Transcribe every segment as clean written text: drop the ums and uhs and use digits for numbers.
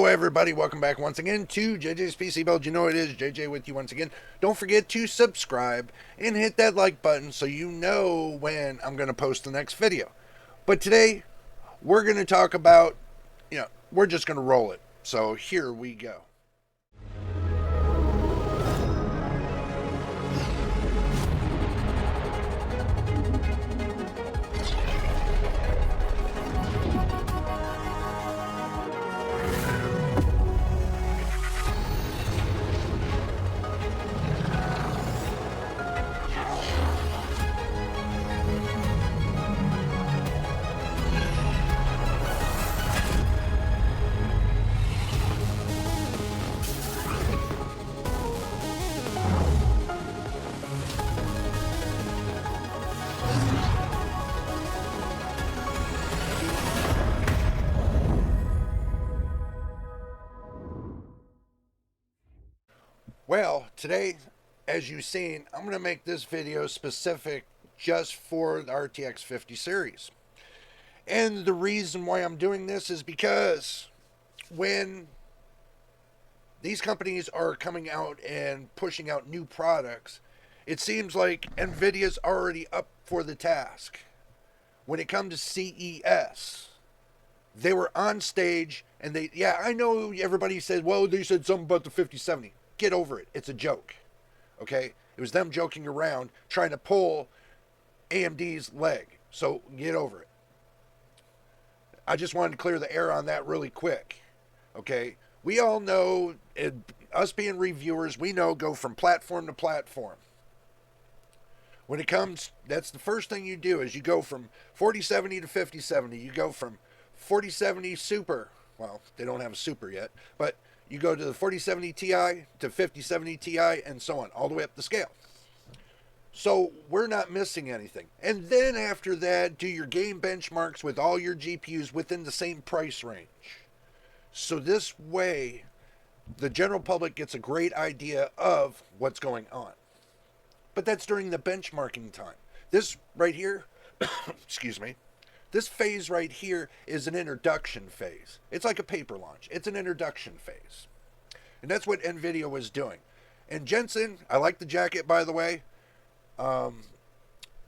everybody, welcome back once again to JJ's PC Build. You know it is JJ with you once again. Don't forget to subscribe and hit that like button so you know when I'm going to post the next video. But today, we're going to talk about, we're just going to roll it. So here we go. Well, today, as you've seen, I'm going to make this video specific just for the RTX 50 series. And the reason why I'm doing this is because when these companies are coming out and pushing out new products, it seems like NVIDIA's already up for the task. When it comes to CES, they were on stage and I know everybody said, well, they said something about the 5070. Get over it. It's a joke. Okay? It was them joking around trying to pull AMD's leg. So get over it. I just wanted to clear the air on that really quick. Okay? We all know, us being reviewers, we know go from platform to platform. When it comes, that's the first thing you do is you go from 4070 to 5070. You go from 4070 Super. Well, they don't have a Super yet, but you go to the 4070 Ti to 5070 Ti and so on, all the way up the scale. So we're not missing anything. And then after that, do your game benchmarks with all your GPUs within the same price range. So this way, the general public gets a great idea of what's going on. But that's during the benchmarking time. This right here, excuse me, this phase right here is an introduction phase. It's like a paper launch. It's an introduction phase. And that's what NVIDIA was doing. And Jensen, I like the jacket, by the way,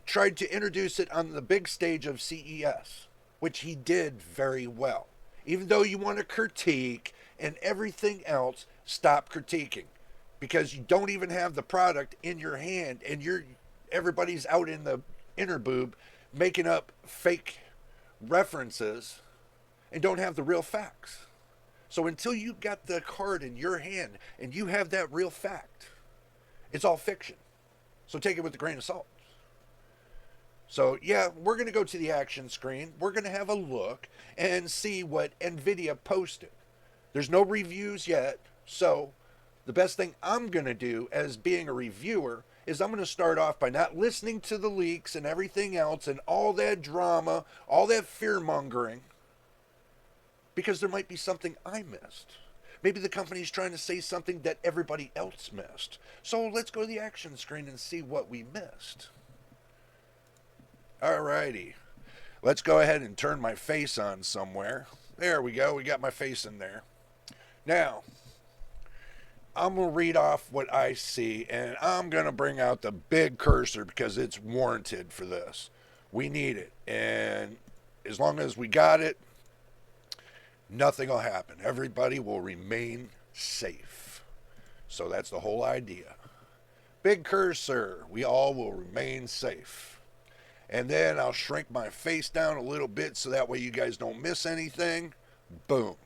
tried to introduce it on the big stage of CES, which he did very well. Even though you want to critique and everything else, stop critiquing. Because you don't even have the product in your hand and everybody's out in the inner boob making up fake references and don't have the real facts. So until you got the card in your hand and you have that real fact, it's all fiction. So take it with a grain of salt. So yeah, we're going to go to the action screen. We're going to have a look and see what NVIDIA posted. There's no reviews yet, so the best thing I'm going to do as being a reviewer is I'm going to start off by not listening to the leaks and everything else and all that drama, all that fear-mongering, because there might be something I missed. Maybe the company's trying to say something that everybody else missed. So let's go to the action screen and see what we missed. Alrighty. Let's go ahead and turn my face on somewhere. There we go. We got my face in there. Now, I'm going to read off what I see, and I'm going to bring out the big cursor because it's warranted for this. We need it, and as long as we got it, nothing will happen. Everybody will remain safe. So that's the whole idea. Big cursor, we all will remain safe. And then I'll shrink my face down a little bit so that way you guys don't miss anything. Boom.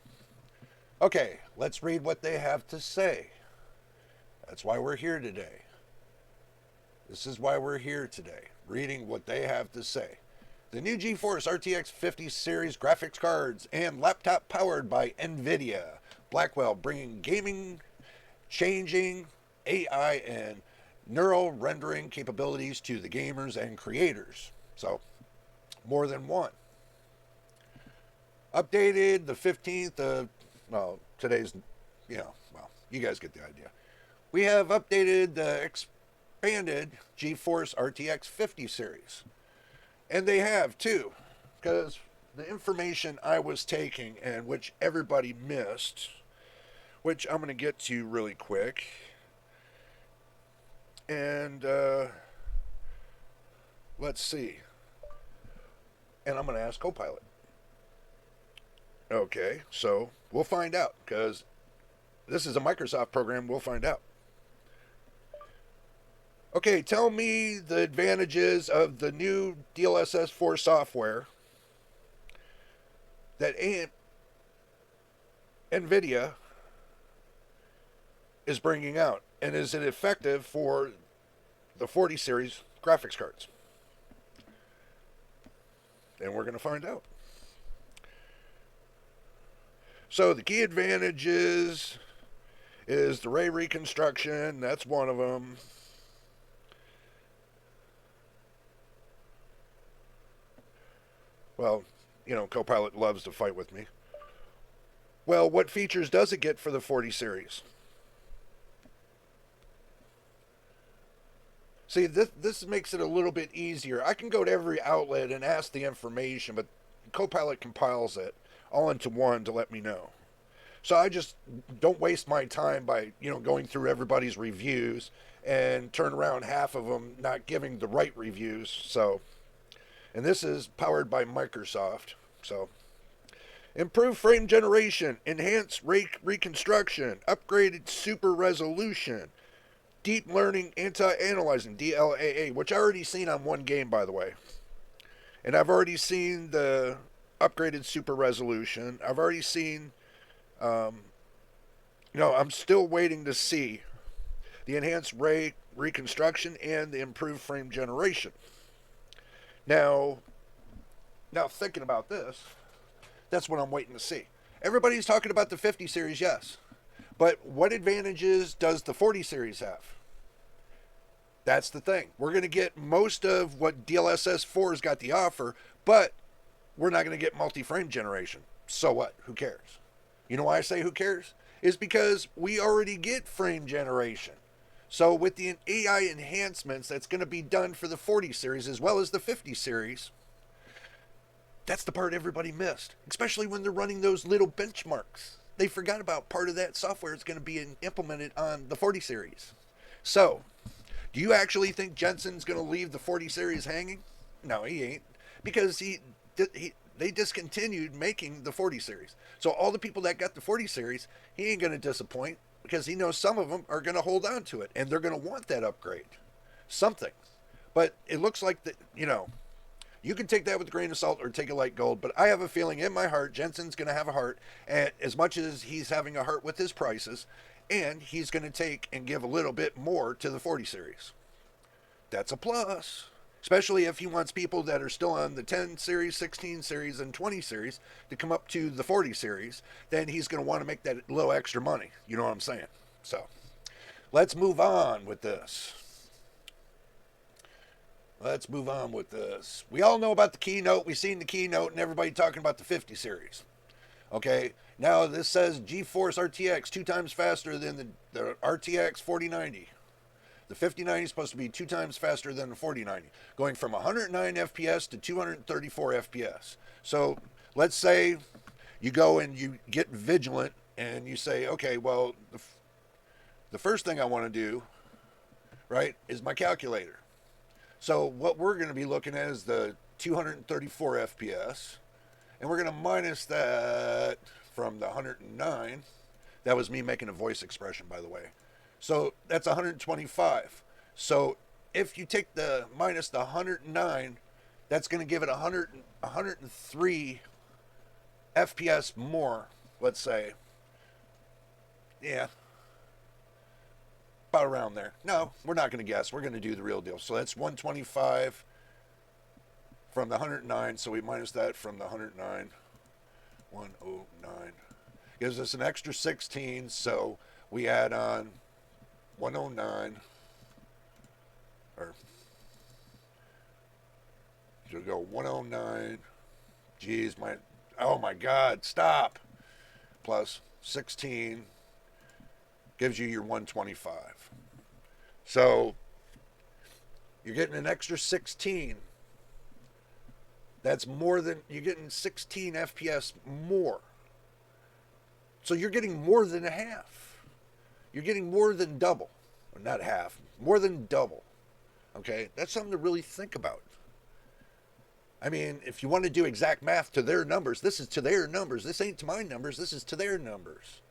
Okay, let's read what they have to say. That's why we're here today. This is why we're here today, reading what they have to say. The new GeForce RTX 50 series graphics cards and laptop powered by NVIDIA. Blackwell bringing gaming, changing, AI, and neural rendering capabilities to the gamers and creators. So, more than one. Updated the 15th of, today's, you guys get the idea. We have updated the expanded GeForce RTX 50 series. And they have too, because the information I was taking and which everybody missed which I'm going to get to really quick. And let's see. And I'm going to ask Copilot. Okay, so we'll find out because this is a Microsoft program. We'll find out. Okay, tell me the advantages of the new DLSS 4 software that NVIDIA is bringing out. And is it effective for the 40 series graphics cards? And we're going to find out. So the key advantages is the ray reconstruction. That's one of them. Well, Copilot loves to fight with me. Well, what features does it get for the 40 series? See, this makes it a little bit easier. I can go to every outlet and ask the information, but Copilot compiles it all into one to let me know. So I just don't waste my time by, going through everybody's reviews and turn around half of them not giving the right reviews. So, and this is powered by Microsoft. So, improved frame generation, enhanced reconstruction, upgraded super resolution, deep learning anti-aliasing, DLAA, which I already seen on one game, by the way. And I've already seen the upgraded super resolution. I've already seen, I'm still waiting to see the enhanced ray reconstruction and the improved frame generation. Now thinking about this, that's what I'm waiting to see. Everybody's talking about the 50 series, yes. But what advantages does the 40 series have? That's the thing. We're going to get most of what DLSS 4's got to offer, but we're not going to get multi-frame generation. So what? Who cares? You know why I say who cares? Is because we already get frame generation. So with the AI enhancements that's going to be done for the 40 series as well as the 50 series, that's the part everybody missed, especially when they're running those little benchmarks. They forgot about part of that software that's going to be implemented on the 40 series. So, do you actually think Jensen's going to leave the 40 series hanging? No, he ain't. Because they discontinued making the 40 series. So all the people that got the 40 series, he ain't going to disappoint because he knows some of them are going to hold on to it and they're going to want that upgrade. Something. But it looks like that, you can take that with a grain of salt or take it like gold, but I have a feeling in my heart Jensen's going to have a heart, and as much as he's having a heart with his prices, and he's going to take and give a little bit more to the 40 series. That's a plus, especially if he wants people that are still on the 10 series, 16 series, and 20 series to come up to the 40 series. Then he's going to want to make that little extra money. You know what I'm saying? So let's move on with this. We all know about the keynote. We've seen the keynote and everybody talking about the 50 series. Okay, now this says GeForce RTX 2 times faster than the RTX 4090. The 5090 is supposed to be 2 times faster than the 4090, going from 109 FPS to 234 FPS. So let's say you go and you get vigilant and you say, okay, well, the first thing I want to do, right, is my calculator. So what we're going to be looking at is the 234 FPS, and we're going to minus that from the 109. That was me making a voice expression, by the way. So that's 125. So if you take the minus the 109, that's going to give it 103 FPS more, let's say. Yeah. About around there. No, we're not going to guess. We're going to do the real deal. So that's 125 from the 109. So we minus that from the 109. 109. Gives us an extra 16. So we add on 109. Or so we go 109. Geez, oh my God, stop. Plus 16 gives you your 125. So you're getting an extra 16. That's more than, you're getting 16 FPS more So you're getting more than a half. You're getting more than double. Or not half, more than double. Okay? That's something to really think about. I mean, if you want to do exact math to their numbers, this is to their numbers. This ain't to my numbers. This is to their numbers.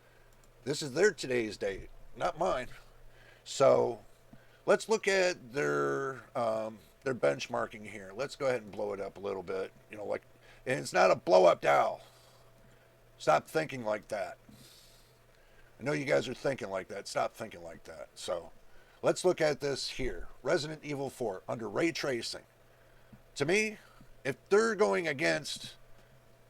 This is their today's date, not mine. So let's look at their benchmarking here. Let's go ahead and blow it up a little bit. You know, like, and it's not a blow up dial. Stop thinking like that. I know you guys are thinking like that. Stop thinking like that. So let's look at this here. Resident Evil 4 under ray tracing. To me, if they're going against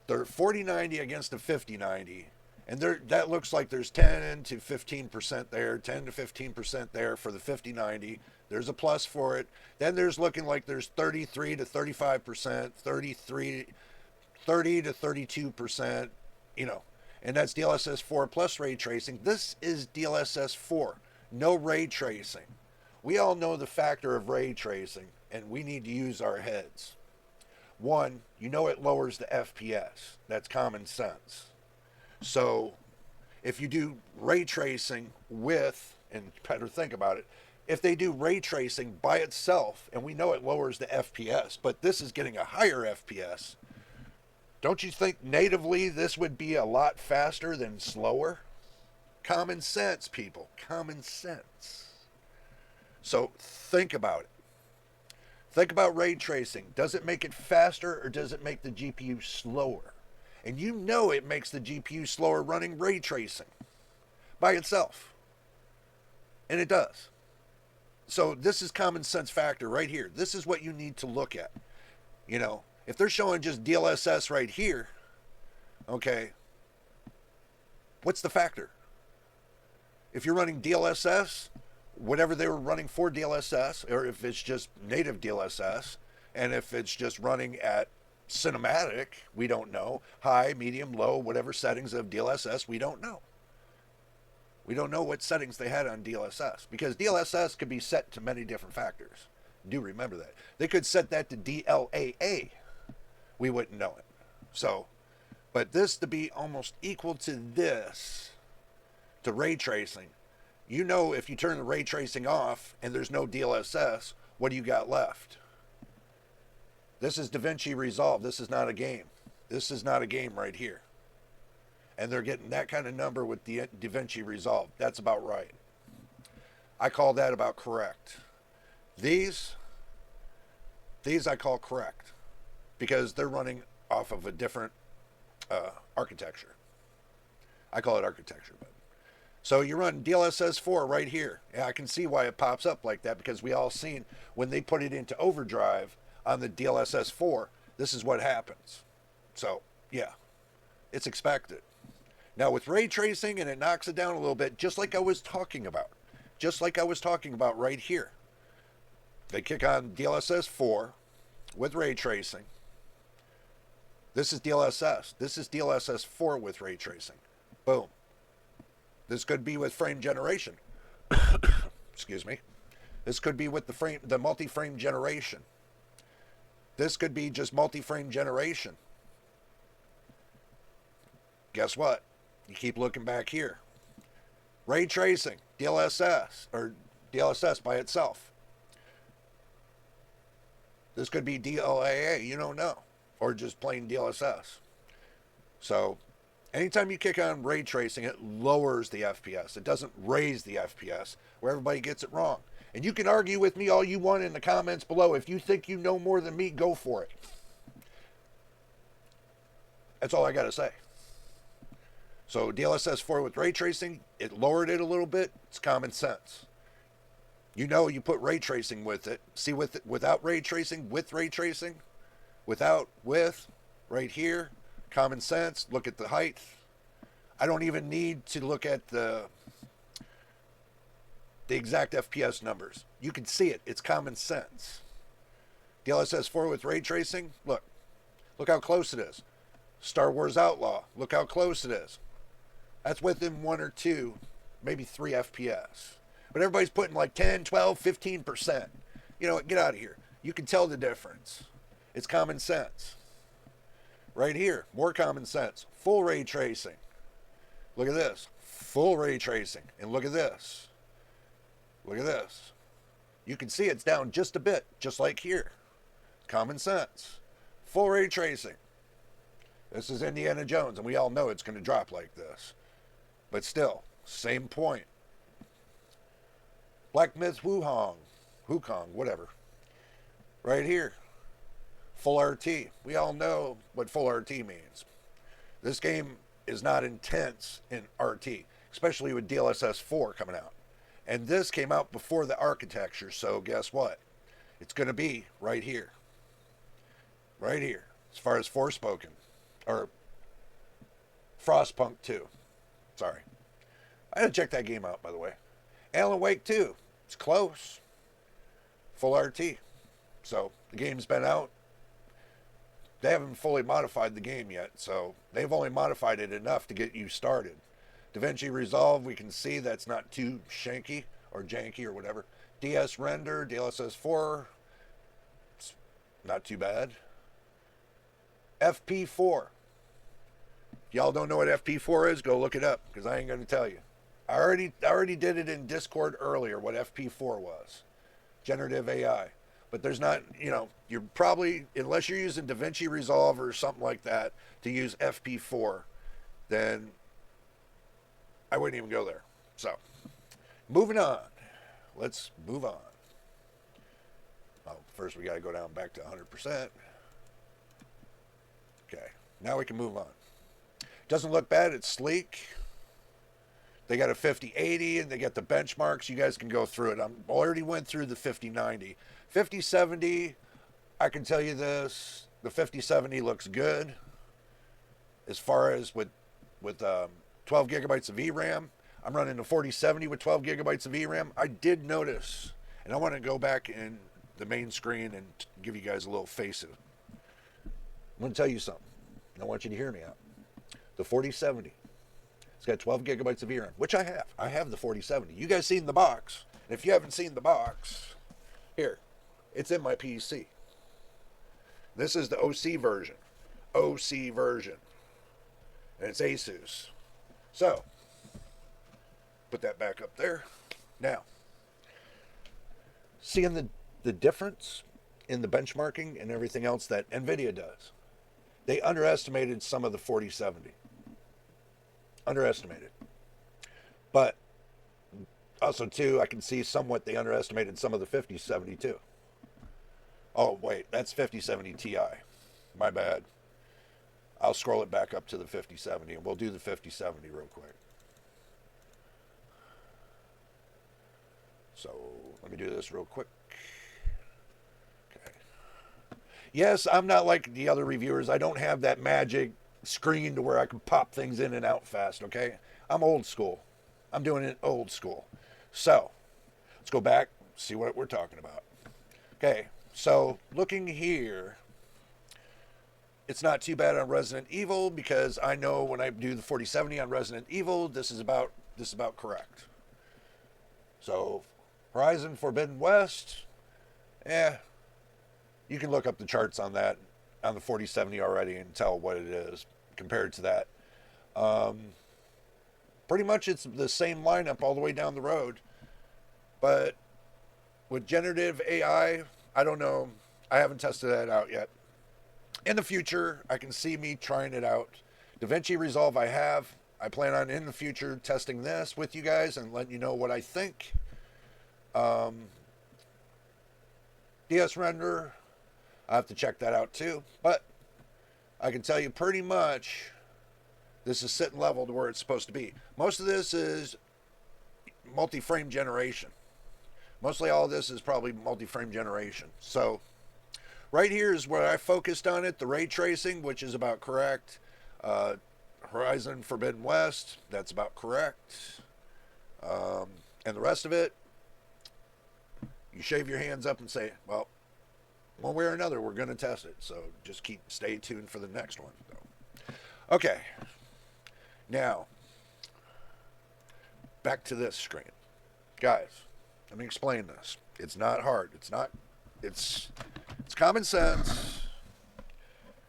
their 4090 against a 5090, and that looks like there's 10 to 15% there, 10 to 15% there for the 5090. There's a plus for it. Then there's looking like there's 33 to 35%, 30 to 32%, you know. And that's DLSS 4 plus ray tracing. This is DLSS 4, no ray tracing. We all know the factor of ray tracing, and we need to use our heads. One, you know it lowers the FPS. That's common sense. So if you do ray tracing with, and better think about it, if they do ray tracing by itself, and we know it lowers the FPS, but this is getting a higher FPS, don't you think natively this would be a lot faster than slower? Common sense, people. Common sense. So think about it. Think about ray tracing. Does it make it faster or does it make the GPU slower? And you know it makes the GPU slower running ray tracing by itself. And it does. So this is common sense factor right here. This is what you need to look at. You know, if they're showing just DLSS right here, okay, what's the factor? If you're running DLSS, whatever they were running for DLSS, or if it's just native DLSS, and if it's just running at cinematic, we don't know. High, medium, low, whatever settings of DLSS, we don't know. We don't know what settings they had on DLSS, because DLSS could be set to many different factors. Do remember that. They could set that to DLAA. We wouldn't know it. So, but this to be almost equal to this, to ray tracing, you know, if you turn the ray tracing off and there's no DLSS, what do you got left? This is DaVinci Resolve. This is not a game. This is not a game right here. And they're getting that kind of number with the DaVinci Resolve. That's about right. I call that about correct. These I call correct because they're running off of a different architecture. I call it architecture, but so you run DLSS 4 right here. Yeah, I can see why it pops up like that, because we all seen when they put it into overdrive on the DLSS 4, this is what happens. So, yeah, it's expected. Now with ray tracing, and it knocks it down a little bit, just like I was talking about. Just like I was talking about right here. They kick on DLSS 4 with ray tracing. This is DLSS. This is DLSS 4 with ray tracing. Boom. This could be with frame generation. Excuse me. This could be with the multi-frame generation. This could be just multi-frame generation. Guess what? You keep looking back here. Ray tracing, DLSS, or DLSS by itself. This could be DLAA, you don't know. Or just plain DLSS. So, anytime you kick on ray tracing, it lowers the FPS. It doesn't raise the FPS, where everybody gets it wrong. And you can argue with me all you want in the comments below. If you think you know more than me, go for it. That's all I got to say. So DLSS 4 with ray tracing, it lowered it a little bit. It's common sense. You know, you put ray tracing with it. See, with it, without ray tracing, with ray tracing, without, with, right here, common sense. Look at the height. I don't even need to look at the exact FPS numbers. You can see it. It's common sense. DLSS 4 with ray tracing. Look how close it is. Star Wars Outlaw. Look how close it is. That's within 1 or 2, maybe 3 FPS. But everybody's putting like 10, 12, 15%. You know what? Get out of here. You can tell the difference. It's common sense. Right here, more common sense. Full ray tracing. Look at this. Full ray tracing. And look at this. Look at this. You can see it's down just a bit, just like here. Common sense. Full ray tracing. This is Indiana Jones, and we all know it's going to drop like this. But still, same point. Black Myth Wukong, whatever. Right here. Full RT. We all know what full RT means. This game is not intense in RT, especially with DLSS 4 coming out. And this came out before the architecture, so guess what? It's going to be right here. Right here, as far as Forspoken. Or Frostpunk 2. Sorry. I had to check that game out, by the way. Alan Wake 2. It's close. Full RT. So, the game's been out. They haven't fully modified the game yet, so they've only modified it enough to get you started. DaVinci Resolve, we can see that's not too shanky or janky or whatever. DS Render, DLSS 4, it's not too bad. FP4. If y'all don't know what FP4 is, go look it up, because I ain't going to tell you. I already did it in Discord earlier, what FP4 was. Generative AI. But there's not, you're probably, unless you're using DaVinci Resolve or something like that to use FP4, then I wouldn't even go there. So, moving on. Let's move on. Well, first we got to go down back to 100%. Okay, now we can move on. Doesn't look bad. It's sleek. They got a 5080 and they got the benchmarks. You guys can go through it. I already went through the 5090. 5070, I can tell you this. The 5070 looks good. As far as with 12 gigabytes of VRAM. I'm running a 4070 with 12 gigabytes of VRAM. I did notice, and I want to go back in the main screen and give you guys a little face of it. I'm going to tell you something. I want you to hear me out. The 4070. It's got 12 gigabytes of VRAM, which I have. I have the 4070. You guys seen the box. And if you haven't seen the box, here, it's in my PC. This is the OC version. OC version. And it's Asus. So, put that back up there. Now, seeing the difference in the benchmarking and everything else that NVIDIA does. They underestimated some of the 4070. Underestimated. But also, too, I can see somewhat they underestimated some of the 5070, too. Oh, wait, that's 5070 Ti. My bad. I'll scroll it back up to the 5070, and we'll do the 5070 real quick. So, let me do this real quick. Okay. Yes, I'm not like the other reviewers. I don't have that magic screen to where I can pop things in and out fast, okay? I'm old school. I'm doing it old school. So, let's go back, see what we're talking about. Okay, so looking here, it's not too bad on Resident Evil because I know when I do the 4070 on Resident Evil, this is about correct. So, Horizon Forbidden West, you can look up the charts on that on the 4070 already and tell what it is compared to that. Pretty much it's the same lineup all the way down the road. But with generative AI, I don't know. I haven't tested that out yet. In the future, I can see me trying it out. DaVinci Resolve I have. I plan on in the future testing this with you guys and letting you know what I think. DS Render, I have to check that out too. But I can tell you pretty much this is sitting level to where it's supposed to be. Most of this is multi-frame generation. Mostly all of this is probably multi-frame generation. So right here is where I focused on it. The ray tracing, which is about correct. Horizon Forbidden West, that's about correct. And the rest of it, you shave your hands up and say, well, one way or another, we're going to test it. So just stay tuned for the next one. Okay. Now, back to this screen. Guys, let me explain this. It's not hard. It's common sense.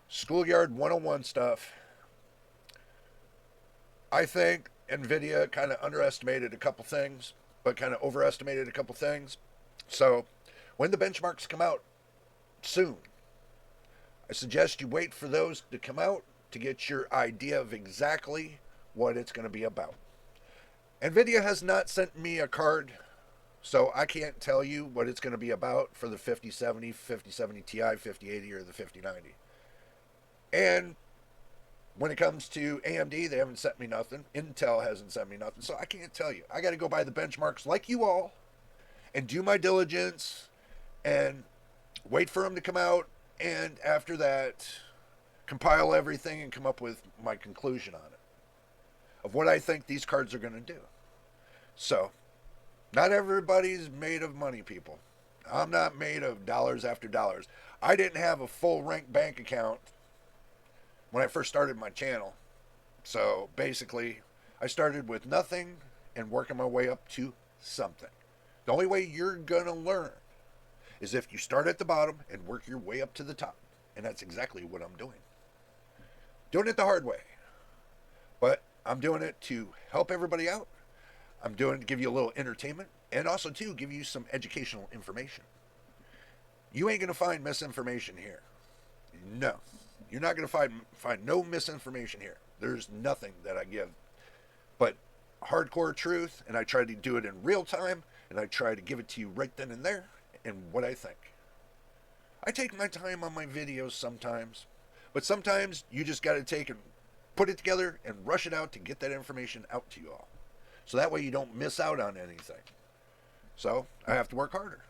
Schoolyard 101 stuff. I think NVIDIA kind of underestimated a couple things, but kind of overestimated a couple things. So when the benchmarks come out soon, I suggest you wait for those to come out to get your idea of exactly what it's going to be about. NVIDIA has not sent me a card, so I can't tell you what it's going to be about for the 5070, 5070 Ti, 5080, or the 5090. And when it comes to AMD, they haven't sent me nothing. Intel hasn't sent me nothing, so I can't tell you. I got to go by the benchmarks like you all and do my diligence and wait for them to come out, and after that, compile everything and come up with my conclusion on it of what I think these cards are going to do. So, not everybody's made of money, people. I'm not made of dollars after dollars. I didn't have a full rank bank account when I first started my channel. So, basically, I started with nothing and working my way up to something. The only way you're going to learn is if you start at the bottom and work your way up to the top. And that's exactly what I'm doing. Doing it the hard way. But I'm doing it to help everybody out. I'm doing it to give you a little entertainment and also to give you some educational information. You ain't going to find misinformation here. No. You're not going to find no misinformation here. There's nothing that I give but hardcore truth, and I try to do it in real time, and I try to give it to you right then and there and what I think. I take my time on my videos sometimes, but sometimes you just got to take and put it together and rush it out to get that information out to you all. So that way you don't miss out on anything. So I have to work harder.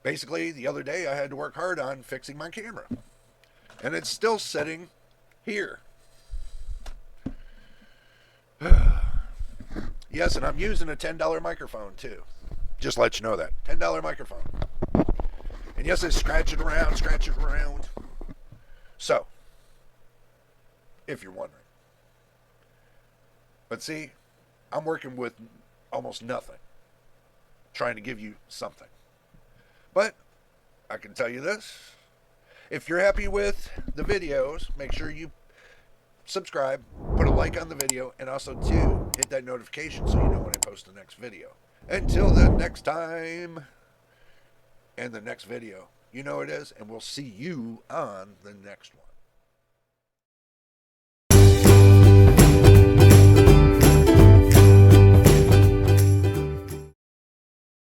Basically, the other day I had to work hard on fixing my camera. And it's still sitting here. Yes, and I'm using a $10 microphone too. Just let you know that. $10 microphone. And yes, I scratch it around. So, if you're wondering. But see, I'm working with almost nothing. Trying to give you something. But, I can tell you this. If you're happy with the videos, make sure you subscribe, put a like on the video, and also, too, hit that notification so you know when I post the next video. Until the next time, and the next video, you know it is, and we'll see you on the next one.